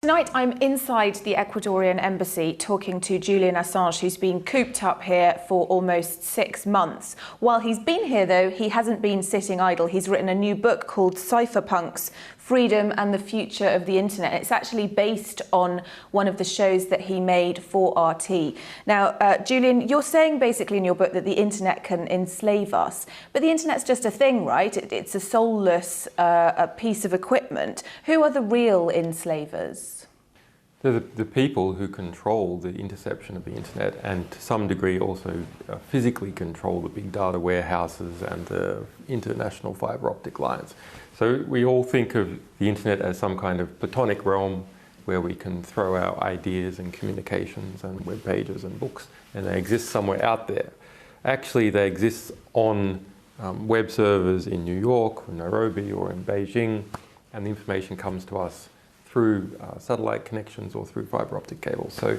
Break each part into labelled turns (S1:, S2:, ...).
S1: Tonight I'm inside the Ecuadorian embassy talking to Julian Assange, who's been cooped up here for almost 6 months. While he's been here, though, he hasn't been sitting idle. He's written a new book called Cypherpunks: Freedom and the Future of the Internet. It's actually based on one of the shows that he made for RT. Now, Julian, you're saying basically in your book that the internet can enslave us, but the internet's just a thing, right? It's a soulless a piece of equipment. Who are the real enslavers?
S2: They're the people who control the interception of the internet and to some degree also physically control the big data warehouses and the international fibre optic lines. So we all think of the internet as some kind of platonic realm where we can throw our ideas and communications and web pages and books, and they exist somewhere out there. Actually, they exist on web servers in New York or Nairobi or in Beijing, and the information comes to us through satellite connections or through fibre optic cables. So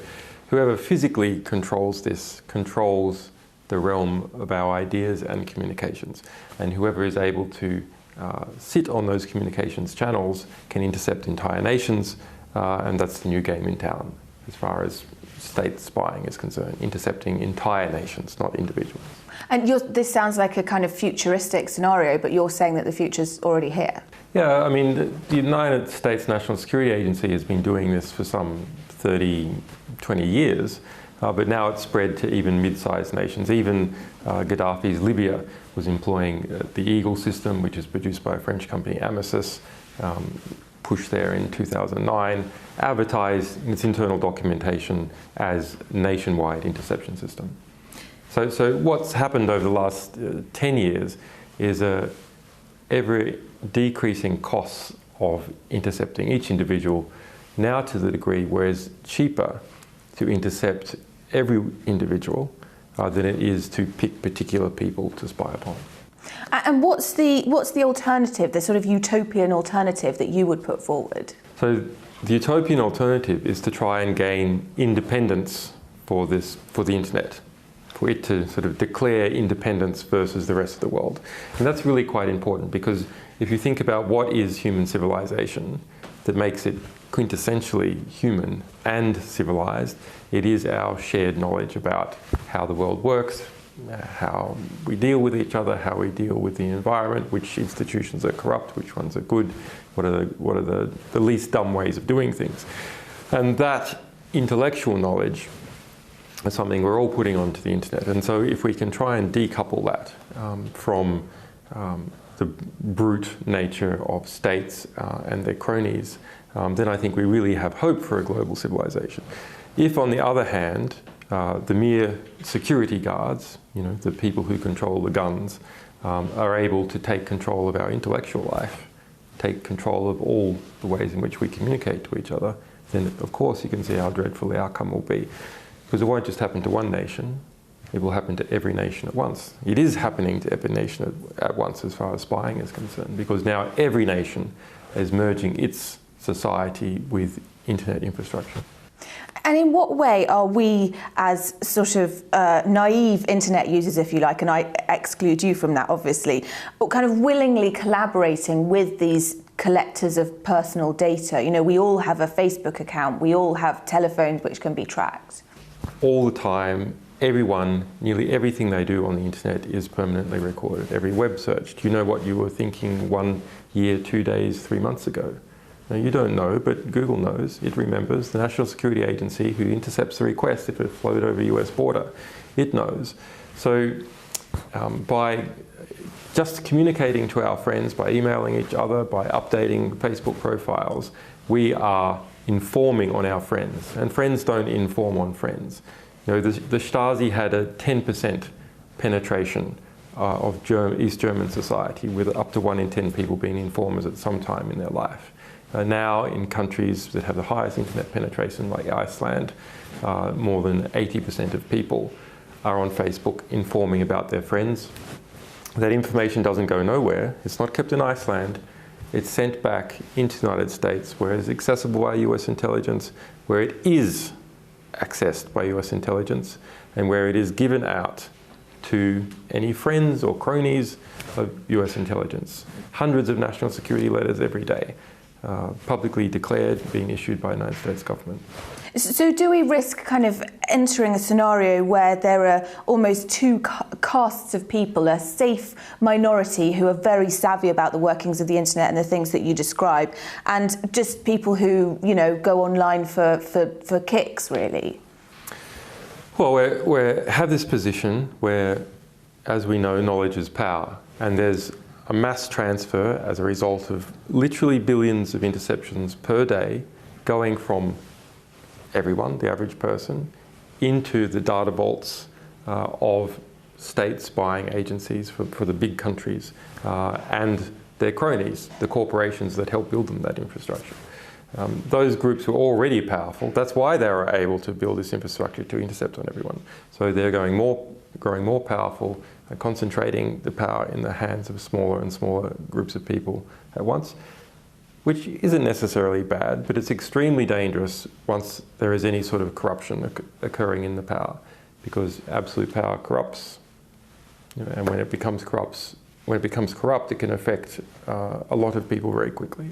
S2: whoever physically controls this controls the realm of our ideas and communications. And whoever is able to sit on those communications channels can intercept entire nations, and that's the new game in town as far as state spying is concerned, intercepting entire nations, not individuals.
S1: And this sounds like a kind of futuristic scenario, but you're saying that the future's already here.
S2: Yeah, I mean, the United States National Security Agency has been doing this for some 30, 20 years, but now it's spread to even mid-sized nations. Even Gaddafi's Libya was employing the Eagle system, which is produced by a French company, Amisys, pushed there in 2009, advertised in its internal documentation as nationwide interception system. So what's happened over the last 10 years is ever decreasing costs of intercepting each individual, now to the degree where it's cheaper to intercept every individual than it is to pick particular people to spy upon.
S1: And what's the alternative, the sort of utopian alternative that you would put forward?
S2: So the utopian alternative is to try and gain independence for the internet, for it to sort of declare independence versus the rest of the world. And that's really quite important, because if you think about what is human civilization that makes it quintessentially human and civilized, it is our shared knowledge about how the world works, how we deal with each other, how we deal with the environment, which institutions are corrupt, which ones are good, what are the least dumb ways of doing things. And that intellectual knowledge is something we're all putting onto the internet. And so if we can try and decouple that from the brute nature of states and their cronies, then I think we really have hope for a global civilization. If, on the other hand, the mere security guards, the people who control the guns, are able to take control of our intellectual life, take control of all the ways in which we communicate to each other, then of course you can see how dreadful the outcome will be. Because it won't just happen to one nation, it will happen to every nation at once. It is happening to every nation at once as far as spying is concerned, because now every nation is merging its society with internet infrastructure.
S1: And in what way are we, as sort of naive internet users, if you like, and I exclude you from that obviously, but kind of willingly collaborating with these collectors of personal data? We all have a Facebook account, we all have telephones which can be tracked.
S2: All the time, everyone, nearly everything they do on the internet is permanently recorded. Every web search. Do you know what you were thinking 1 year, 2 days, 3 months ago? Now, you don't know, but Google knows. It remembers. The National Security Agency, who intercepts the request if it flowed over the US border, it knows. So by just communicating to our friends, by emailing each other, by updating Facebook profiles, we are informing on our friends. And friends don't inform on friends. The Stasi had a 10% penetration of East German society, with up to 1 in 10 people being informers at some time in their life. Now, in countries that have the highest internet penetration, like Iceland, more than 80% of people are on Facebook informing about their friends. That information doesn't go nowhere. It's not kept in Iceland. It's sent back into the United States, where it's accessible by US intelligence, where it is accessed by US intelligence, and where it is given out to any friends or cronies of US intelligence. Hundreds of national security letters every day. publicly declared, being issued by the United States government.
S1: So do we risk kind of entering a scenario where there are almost two castes of people, a safe minority who are very savvy about the workings of the internet and the things that you describe, and just people who, you know, go online for kicks, really?
S2: Well, we have this position where, as we know, knowledge is power, and there's a mass transfer as a result of literally billions of interceptions per day going from everyone, the average person, into the data vaults of state spying agencies for the big countries and their cronies, the corporations that help build them that infrastructure. Those groups were already powerful. That's why they were able to build this infrastructure to intercept on everyone. So they're growing more powerful, and concentrating the power in the hands of smaller and smaller groups of people at once, which isn't necessarily bad, but it's extremely dangerous once there is any sort of corruption occurring in the power, because absolute power corrupts, you know, and when it becomes corrupt, it can affect a lot of people very quickly.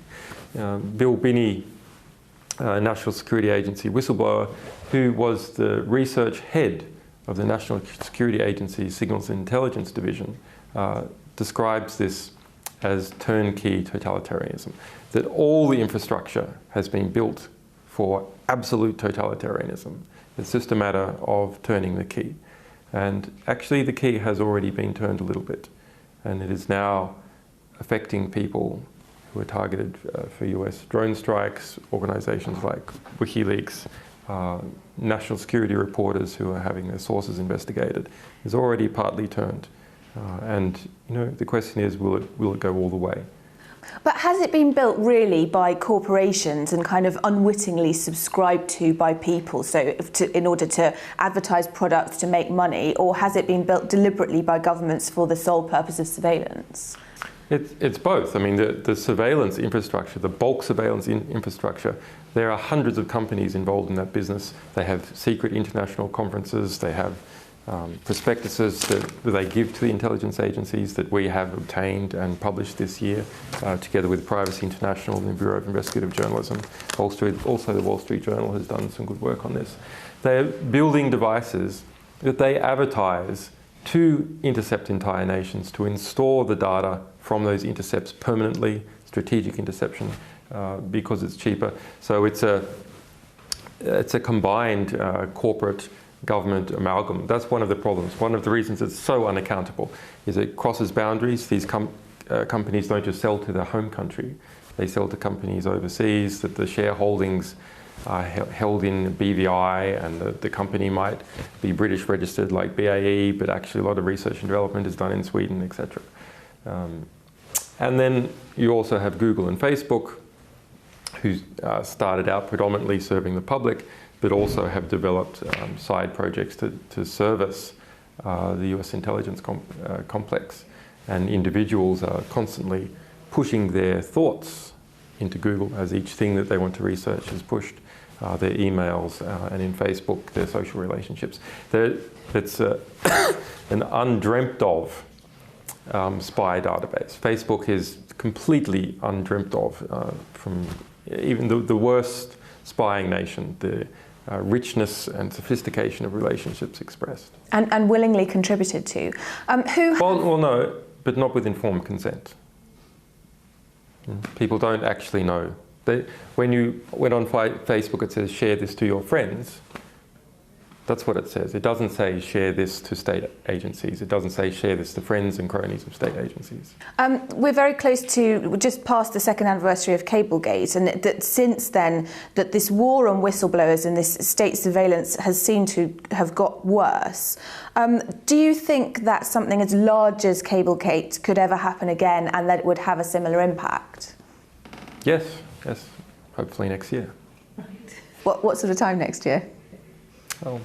S2: Bill Binney, National Security Agency whistleblower, who was the research head of the National Security Agency's Signals and Intelligence Division, describes this as turnkey totalitarianism, that all the infrastructure has been built for absolute totalitarianism. It's just a matter of turning the key. And actually the key has already been turned a little bit, and it is now affecting people who are targeted for US drone strikes, organizations like WikiLeaks, national security reporters who are having their sources investigated, is already partly turned. And you know, the question is, will it go all the way?
S1: But has it been built really by corporations and kind of unwittingly subscribed to by people, so in order to advertise products to make money, or has it been built deliberately by governments for the sole purpose of surveillance?
S2: It's both. I mean, the surveillance infrastructure, the bulk surveillance infrastructure, there are hundreds of companies involved in that business. They have secret international conferences, they have prospectuses that they give to the intelligence agencies that we have obtained and published this year, together with Privacy International and the Bureau of Investigative Journalism. Also, the Wall Street Journal has done some good work on this. They're building devices that they advertise to intercept entire nations, to install the data from those intercepts permanently, strategic interception, because it's cheaper. So it's a combined corporate government amalgam. That's one of the problems. One of the reasons it's so unaccountable is it crosses boundaries. These companies don't just sell to their home country. They sell to companies overseas, that the shareholdings are held in BVI, and the company might be British registered like BAE, but actually a lot of research and development is done in Sweden, etc. And then you also have Google and Facebook, who started out predominantly serving the public, but also have developed side projects to service the US intelligence complex. And individuals are constantly pushing their thoughts into Google as each thing that they want to research is pushed, their emails, and in Facebook, their social relationships. It's an undreamt of spy database. Facebook is completely undreamt of from even the worst spying nation, the richness and sophistication of relationships expressed.
S1: And willingly contributed to.
S2: Well, no, but not with informed consent. People don't actually know. When you went on Facebook, it says share this to your friends. That's what it says. It doesn't say share this to state agencies. It doesn't say share this to friends and cronies of state agencies.
S1: We're very close to, just past the second anniversary of Cablegate, and that since then, that this war on whistleblowers and this state surveillance has seemed to have got worse. Do you think that something as large as Cablegate could ever happen again, and that it would have a similar impact?
S2: Yes, hopefully next year.
S1: Right. What sort of time next year?
S2: Well,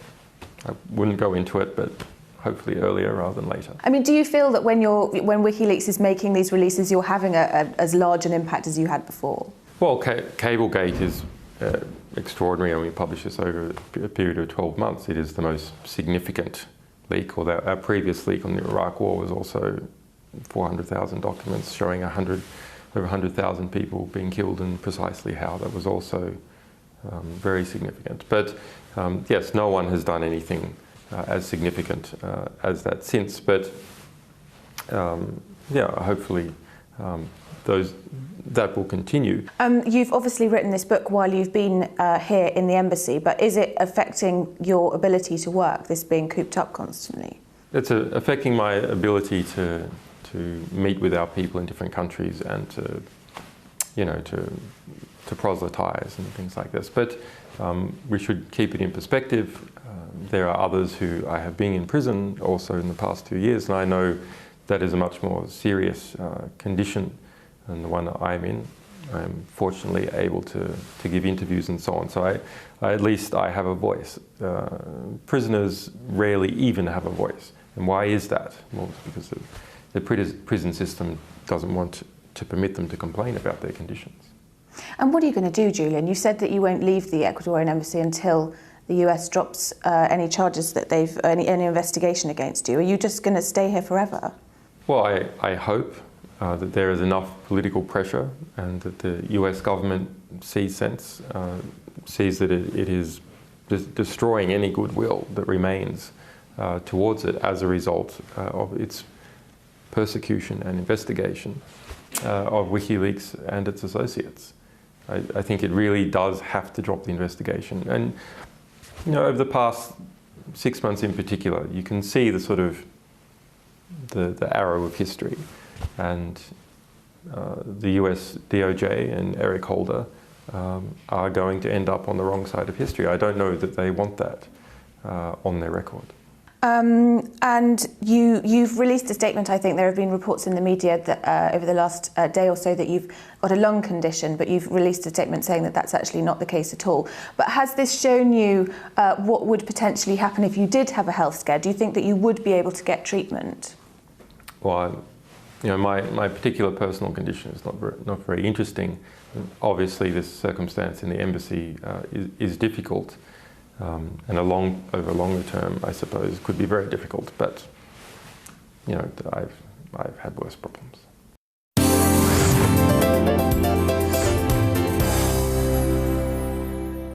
S2: I wouldn't go into it, but hopefully earlier rather than later.
S1: I mean, do you feel that when WikiLeaks is making these releases, you're having as large an impact as you had before? Well,
S2: Cablegate is extraordinary, and we published this over a period of 12 months. It is the most significant leak, although our previous leak on the Iraq War was also 400,000 documents showing 100 over 100,000 people being killed and precisely how. That was also very significant. But yes, no one has done anything as significant as that since. But yeah, hopefully that will continue.
S1: You've obviously written this book while you've been here in the embassy, but is it affecting your ability to work, this being cooped up constantly?
S2: It's affecting my ability to meet with our people in different countries and to proselytise and things like this. But we should keep it in perspective. There are others who I have been in prison also in the past 2 years, and I know that is a much more serious condition than the one that I'm in. I'm fortunately able to give interviews and so on. So at least I have a voice. Prisoners rarely even have a voice. And why is that? Well, it's because the prison system doesn't want to permit them to complain about their conditions.
S1: And what are you going to do, Julian? You said that you won't leave the Ecuadorian embassy until the US drops any charges that any investigation against you. Are you just going to stay here forever?
S2: Well, I hope that there is enough political pressure and that the US government sees that it is destroying any goodwill that remains towards it as a result of its persecution and investigation of WikiLeaks and its associates. I think it really does have to drop the investigation. And over the past 6 months in particular, you can see the sort of the arrow of history, and the US DOJ and Eric Holder are going to end up on the wrong side of history. I don't know that they want that on their record.
S1: And you've released a statement. I think there have been reports in the media that over the last day or so that you've got a lung condition, but you've released a statement saying that that's actually not the case at all. But has this shown you what would potentially happen if you did have a health scare? Do you think that you would be able to get treatment?
S2: Well, my particular personal condition is not very interesting. Obviously, this circumstance in the embassy is difficult. And over a longer term, I suppose, could be very difficult. But I've had worse problems.